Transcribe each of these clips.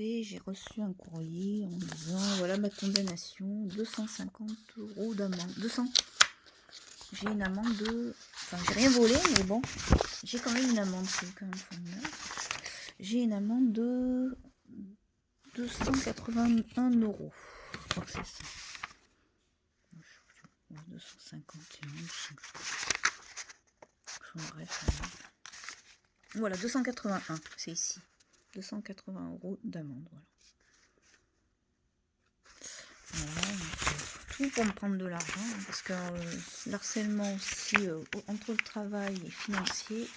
fait, j'ai reçu un courrier en disant voilà ma condamnation, 250 € d'amende. 200. J'ai une amende de. Enfin, j'ai rien volé, mais bon, j'ai quand même une amende, c'est quand même formidable. J'ai une amende de 281 €. Je crois que c'est ça. 251, bref. Voilà, 281, c'est ici. 280 € d'amende, voilà. Tout pour me prendre de l'argent, parce que l'harcèlement aussi, entre le travail et financier,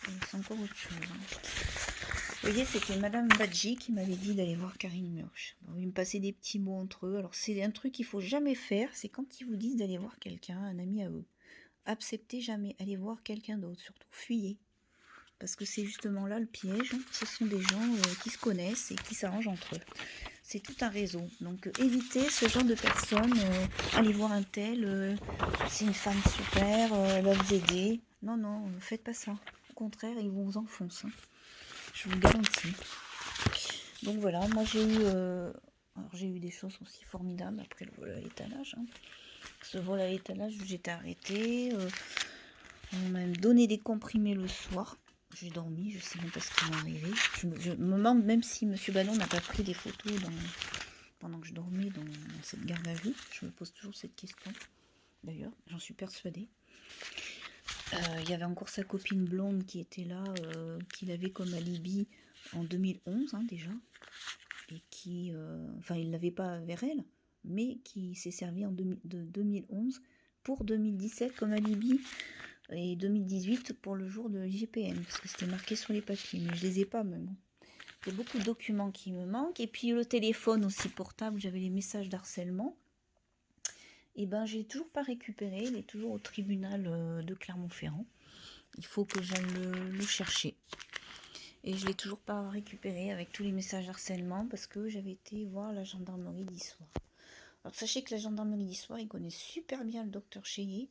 c'est encore autre chose. Vous voyez, c'était Madame Badji qui m'avait dit d'aller voir Karine Murch. Bon, ils me passaient des petits mots entre eux. Alors c'est un truc qu'il faut jamais faire, c'est quand ils vous disent d'aller voir quelqu'un, un ami à eux. Acceptez jamais, allez voir quelqu'un d'autre, surtout fuyez. Parce que c'est justement là le piège, ce sont des gens qui se connaissent et qui s'arrangent entre eux. C'est tout un réseau. Donc évitez ce genre de personnes. Allez voir un tel, c'est une femme super, elle va vous aider. Non, non, faites pas ça. Au contraire, ils vous enfoncent. Je vous garantis. Donc voilà, moi j'ai eu, alors j'ai eu des choses aussi formidables après le vol à l'étalage. Ce vol à l'étalage, j'étais arrêtée. On m'a donné des comprimés le soir. J'ai dormi, je sais même pas ce qui m'est arrivé. Je me demande même si M. Ballon n'a pas pris des photos pendant que je dormais dans cette garde à vue. Je me pose toujours cette question. D'ailleurs, j'en suis persuadée. Il y avait encore sa copine blonde qui était là, qu'il avait comme alibi en 2011 déjà. Et qui, enfin il ne l'avait pas vers elle, mais qui s'est servi de 2011 pour 2017 comme alibi. Et 2018 pour le jour de l'IGPN, parce que c'était marqué sur les papiers, mais je les ai pas même. Il y a beaucoup de documents qui me manquent, et puis le téléphone aussi portable, j'avais les messages d'harcèlement, et ben j'ai toujours pas récupéré, il est toujours au tribunal de Clermont-Ferrand, il faut que j'aille le chercher, et je l'ai toujours pas récupéré avec tous les messages d'harcèlement, parce que j'avais été voir la gendarmerie d'Issoire. Alors sachez que la gendarmerie d'Issoire, ils connaissent super bien le docteur Cheyé,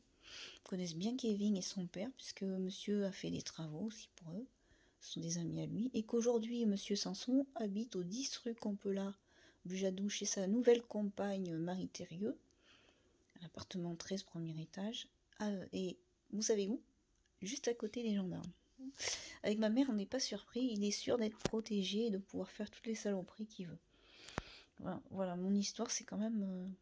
connaissent bien Kevin et son père, puisque monsieur a fait des travaux aussi pour eux, ce sont des amis à lui, et qu'aujourd'hui monsieur Sanson habite au 10 rue Compelat, Bujadou, chez sa nouvelle compagne Marie Thérieux, appartement 13, premier étage, et vous savez où? Juste à côté des gendarmes. Avec ma mère, on n'est pas surpris, il est sûr d'être protégé et de pouvoir faire toutes les saloperies qu'il veut. Voilà, mon histoire, c'est quand même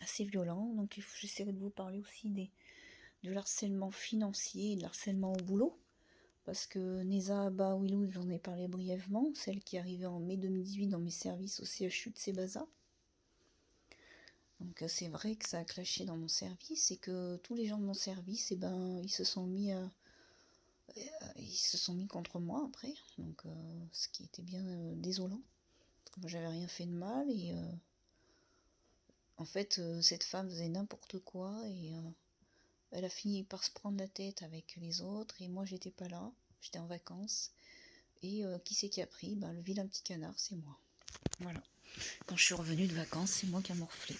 assez violent, donc j'essaierai de vous parler aussi de l'harcèlement financier et de l'harcèlement au boulot, parce que Neza Baouilou, j'en ai parlé brièvement, celle qui est arrivée en mai 2018 dans mes services au CHU de Sébaza. Donc c'est vrai que ça a clashé dans mon service et que tous les gens de mon service, ils se sont mis contre moi après, donc ce qui était bien désolant, parce que moi j'avais rien fait de mal et en fait cette femme faisait n'importe quoi et elle a fini par se prendre la tête avec les autres et moi j'étais pas là, j'étais en vacances. Et qui c'est qui a pris? Le vilain petit canard, c'est moi. Voilà. Quand je suis revenue de vacances, c'est moi qui a morflé.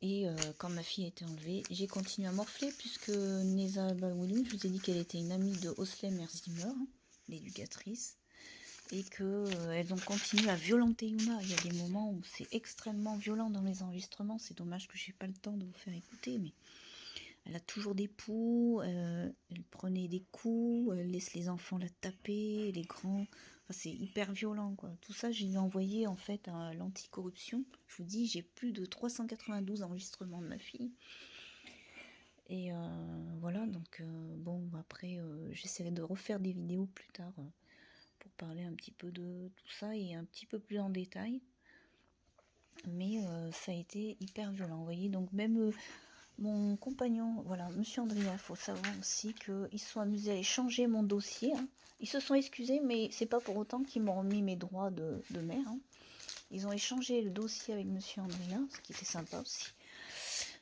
Et quand ma fille a été enlevée, j'ai continué à morfler puisque Neza Baouilou, je vous ai dit qu'elle était une amie de Oslem Erzimmer, l'éducatrice, et qu'elles ont continué à violenter Yuna. Il y a des moments où c'est extrêmement violent dans les enregistrements. C'est dommage que j'ai pas le temps de vous faire écouter, mais elle a toujours des poux, elle prenait des coups, elle laisse les enfants la taper, les grands. Enfin, c'est hyper violent, quoi. Tout ça, je l'ai envoyé en fait à l'anticorruption. Je vous dis, j'ai plus de 392 enregistrements de ma fille. Et voilà, donc bon, après, j'essaierai de refaire des vidéos plus tard pour parler un petit peu de tout ça et un petit peu plus en détail. Mais ça a été hyper violent, vous voyez, donc même. Mon compagnon, voilà, monsieur Andrea, il faut savoir aussi qu'ils se sont amusés à échanger mon dossier. Ils se sont excusés, mais c'est pas pour autant qu'ils m'ont remis mes droits de mère. Ils ont échangé le dossier avec monsieur Andrea, ce qui était sympa aussi.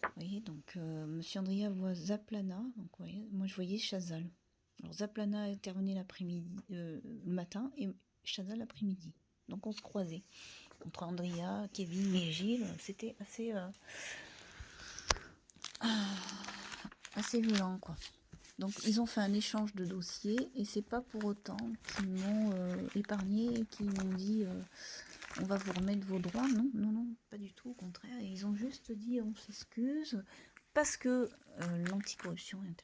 Vous voyez, donc monsieur Andrea voit Zaplana, donc vous voyez, moi je voyais Chazal. Alors Zaplana intervenait l'après-midi, le matin, et Chazal l'après-midi. Donc on se croisait. Entre Andrea, Kevin et Gilles, c'était assez violent, quoi. Donc ils ont fait un échange de dossiers et c'est pas pour autant qu'ils m'ont épargné et qu'ils m'ont dit on va vous remettre vos droits. Non, non, non, pas du tout, au contraire. Et ils ont juste dit on s'excuse parce que l'anticorruption est